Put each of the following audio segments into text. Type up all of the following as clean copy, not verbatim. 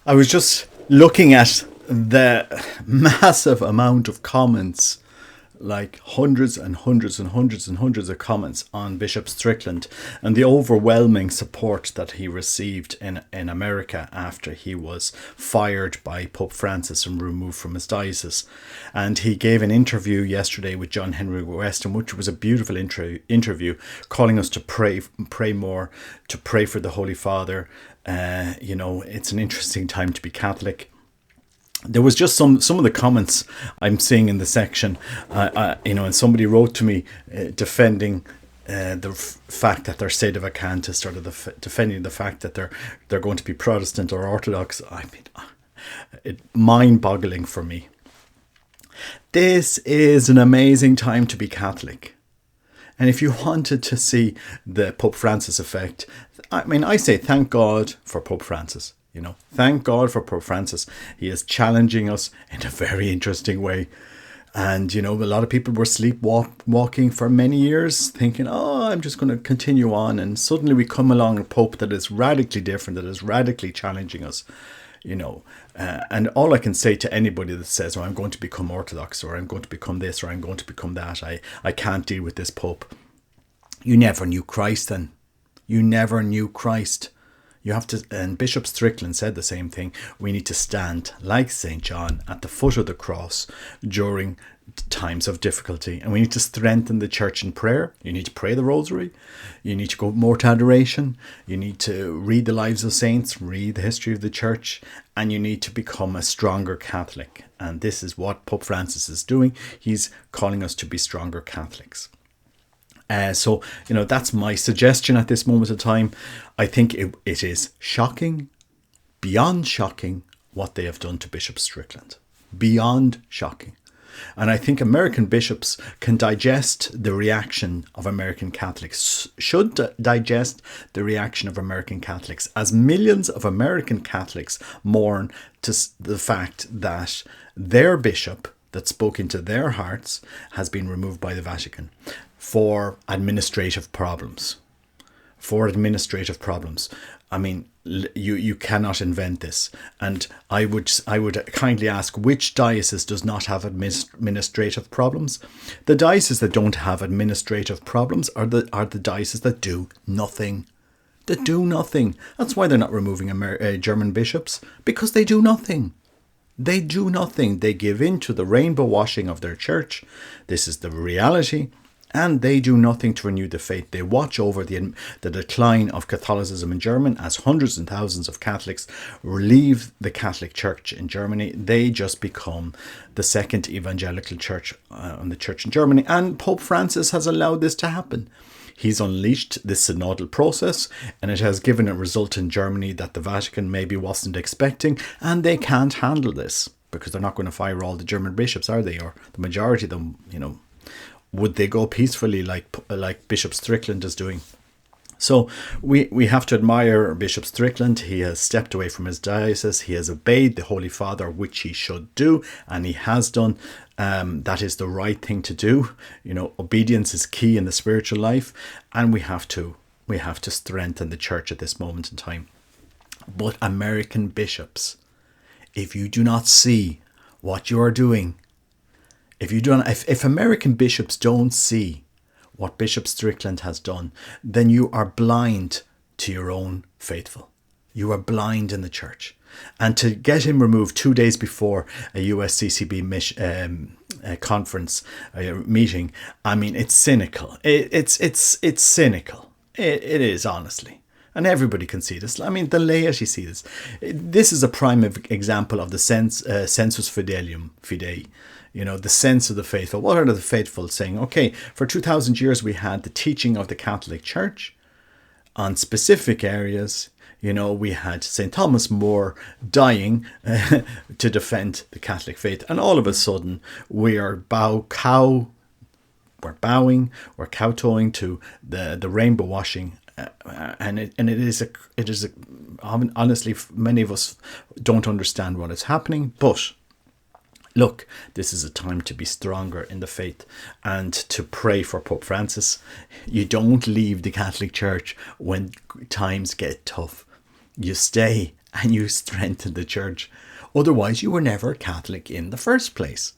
I was just looking at the massive amount of comments, like hundreds and hundreds and hundreds and hundreds of comments on Bishop Strickland, and the overwhelming support that he received in America after he was fired by Pope Francis and removed from his diocese. And he gave an interview yesterday with John Henry Weston, which was a beautiful interview, calling us to pray more, to pray for the Holy Father. It's an interesting time to be Catholic. There was just some of the comments I'm seeing in the section, and somebody wrote to me defending the fact that they're sedevacantist, or defending the fact that they're going to be Protestant or Orthodox. I mean, it mind-boggling for me. This is an amazing time to be Catholic. And if you wanted to see the Pope Francis effect, I mean, I say thank God for Pope Francis. Thank God for Pope Francis. He is challenging us in a very interesting way. And, a lot of people were sleepwalking for many years, thinking, I'm just going to continue on. And suddenly we come along a Pope that is radically different, that is radically challenging us. And all I can say to anybody that says, I'm going to become Orthodox, or I'm going to become this, or I'm going to become that, I can't deal with this Pope. You never knew Christ then. You never knew Christ. You have to, and Bishop Strickland said the same thing. We need to stand like St. John at the foot of the cross during times of difficulty, and we need to strengthen the church in prayer. You need to pray the rosary. You need to go more to adoration. You need to read the lives of saints, read the history of the church, and you need to become a stronger Catholic. And this is what Pope Francis is doing. He's calling us to be stronger Catholics. So that's my suggestion at this moment of time. I think it is shocking, beyond shocking, what they have done to Bishop Strickland. Beyond shocking. And I think American bishops can digest the reaction of American Catholics, should digest the reaction of American Catholics, as millions of American Catholics mourn to the fact that their bishop that spoke into their hearts has been removed by the Vatican for administrative problems. I mean, you cannot invent this. And I would kindly ask, which diocese does not have administrative problems? The dioceses that don't have administrative problems are the dioceses that do nothing. That do nothing. That's why they're not removing German bishops, because they do nothing. They do nothing. They give in to the rainbow washing of their church. This is the reality. And they do nothing to renew the faith. They watch over the decline of Catholicism in Germany as hundreds and thousands of Catholics leave the Catholic Church in Germany. They just become the second evangelical church the church in Germany. And Pope Francis has allowed this to happen. He's unleashed this synodal process, and it has given a result in Germany that the Vatican maybe wasn't expecting, and they can't handle this because they're not going to fire all the German bishops, are they? Or the majority of them, would they go peacefully like Bishop Strickland is doing? So we have to admire Bishop Strickland. He has stepped away from his diocese. He has obeyed the Holy Father, which he should do, and he has done. That is the right thing to do. Obedience is key in the spiritual life, and we have to strengthen the church at this moment in time. But American bishops, if you do not see what you are doing, if American bishops don't see what Bishop Strickland has done, then you are blind to your own faithful. You are blind in the church. And to get him removed 2 days before a USCCB conference meeting, I mean, it's cynical. It's cynical. It is, honestly. And everybody can see this. I mean, the laity see this. This is a prime example of the sensus fidei. The sense of the faithful. What are the faithful saying? Okay, for 2,000 years we had the teaching of the Catholic Church on specific areas. We had St. Thomas More dying to defend the Catholic faith. And all of a sudden we are kowtowing to the rainbow washing. Honestly, many of us don't understand what is happening, but look, this is a time to be stronger in the faith and to pray for Pope Francis. You don't leave the Catholic Church when times get tough. You stay and you strengthen the church. Otherwise, you were never Catholic in the first place.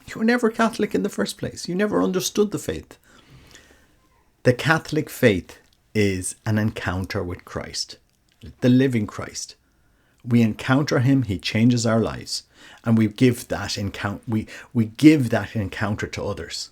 You were never Catholic in the first place. You never understood the faith. The Catholic faith is an encounter with Christ, the living Christ. We encounter him, he changes our lives, and we give that encounter to others.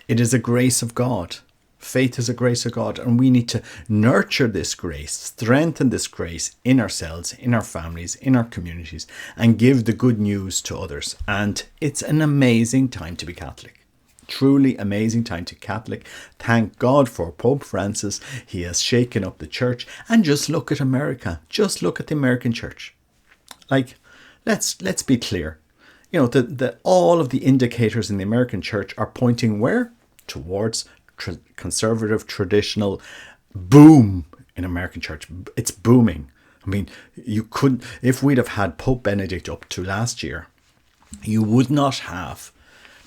It is a grace of God. Faith is a grace of God, and we need to nurture this grace, strengthen this grace in ourselves, in our families, in our communities, and give the good news to others. And it's an amazing time to be Catholic. Truly amazing time to be Catholic. Thank God for Pope Francis. He has shaken up the church. And just look at America. Just look at the American church. Like, let's be clear. You know, all of the indicators in the American church are pointing where? Towards conservative, traditional boom in American church. It's booming. I mean, you couldn't, if we'd have had Pope Benedict up to last year, you would not have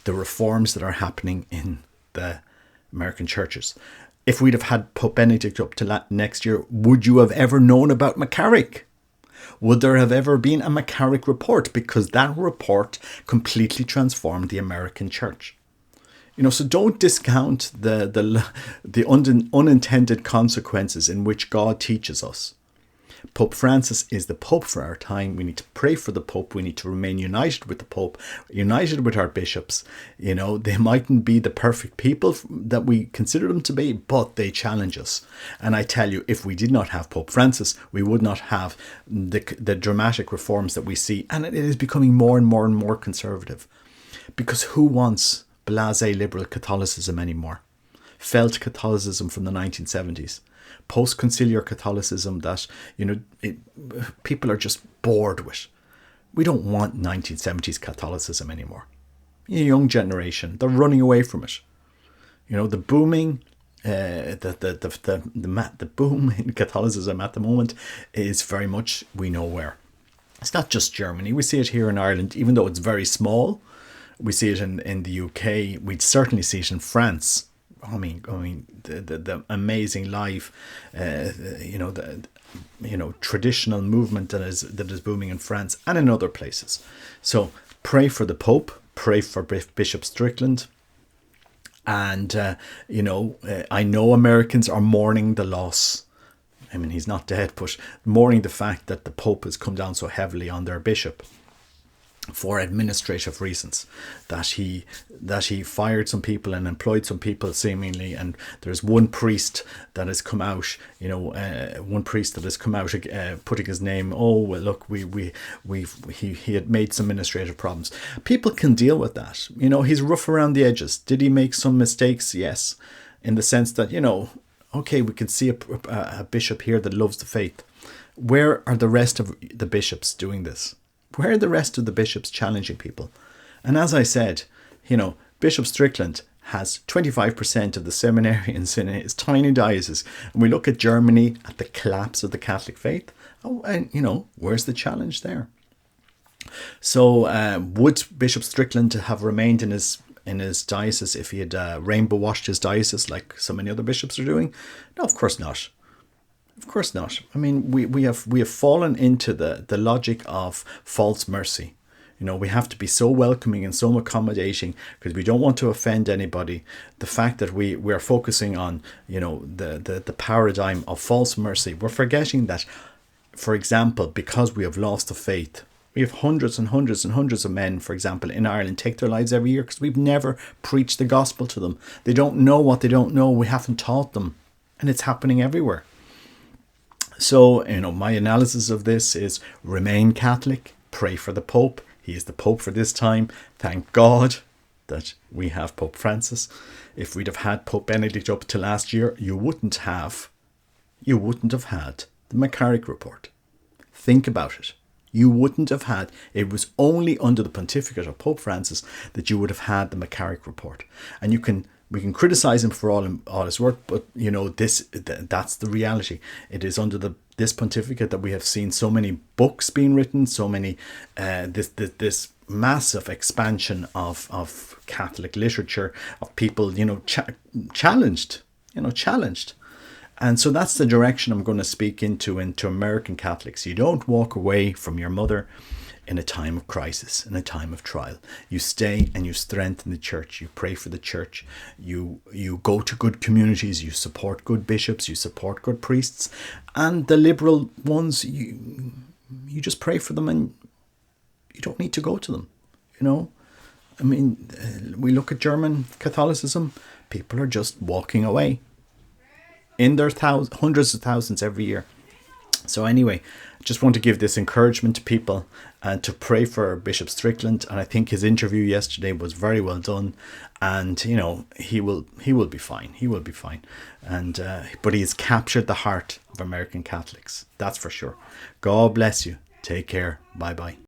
the reforms that are happening in the American churches. If we'd have had Pope Benedict up to next year, would you have ever known about McCarrick? Would there have ever been a McCarrick report? Because that report completely transformed the American church. You know, so don't discount the unintended consequences in which God teaches us. Pope Francis is the Pope for our time. We need to pray for the Pope. We need to remain united with the Pope, united with our bishops. You know, they mightn't be the perfect people that we consider them to be, but they challenge us. And I tell you, if we did not have Pope Francis, we would not have the dramatic reforms that we see. And it is becoming more and more and more conservative. Because who wants blasé liberal Catholicism anymore? Felt Catholicism from the 1970s. Post-conciliar Catholicism that, you know, people are just bored with. We don't want 1970s Catholicism anymore. The young generation, they're running away from it. You know, the booming, the boom in Catholicism at the moment is very much, we know where. It's not just Germany. We see it here in Ireland, even though it's very small. We see it in the UK. We'd certainly see it in France. I mean, the amazing live, traditional movement that is booming in France and in other places. So pray for the Pope, pray for Bishop Strickland, and I know Americans are mourning the loss. I mean, he's not dead, but mourning the fact that the Pope has come down so heavily on their bishop for administrative reasons, that he fired some people and employed some people seemingly, and there's one priest that has come out, putting his name. Oh well, look, he had made some administrative problems. People can deal with that. You know, he's rough around the edges. Did he make some mistakes? Yes, in the sense that, you know, okay, we can see a bishop here that loves the faith. Where are the rest of the bishops doing this? Where are the rest of the bishops challenging people? And as I said, you know, Bishop Strickland has 25% of the seminarians in his tiny diocese. And we look at Germany, at the collapse of the Catholic faith. Oh, and, you know, where's the challenge there? So would Bishop Strickland have remained in his diocese if he had rainbow washed his diocese like so many other bishops are doing? No, of course not. Of course not. I mean, we have fallen into the logic of false mercy. You know, we have to be so welcoming and so accommodating because we don't want to offend anybody. The fact that we are focusing on, you know, the paradigm of false mercy, we're forgetting that, for example, because we have lost the faith, we have hundreds and hundreds and hundreds of men, for example, in Ireland take their lives every year because we've never preached the gospel to them. They don't know what they don't know. We haven't taught them, and it's happening everywhere. So, you know, my analysis of this is remain Catholic, pray for the Pope. He is the Pope for this time. Thank God that we have Pope Francis. If we'd have had Pope Benedict up to last year, you wouldn't have had the McCarrick report. Think about it. You wouldn't have had, it was only under the pontificate of Pope Francis that you would have had the McCarrick report. And we can criticize him for all his work, but you know, that's the reality. It is under this pontificate that we have seen so many books being written, so many this massive expansion of Catholic literature, of people, you know, challenged. And so that's the direction I'm going to speak into American Catholics. You don't walk away from your mother in a time of crisis, in a time of trial. You stay and you strengthen the church. You pray for the church. You go to good communities. You support good bishops. You support good priests. And the liberal ones, you just pray for them, and you don't need to go to them. I mean, we look at German Catholicism. People are just walking away in their hundreds of thousands every year. So anyway, just want to give this encouragement to people and to pray for Bishop Strickland. And I think his interview yesterday was very well done. And he will be fine. He will be fine. And but he has captured the heart of American Catholics. That's for sure. God bless you. Take care. Bye bye.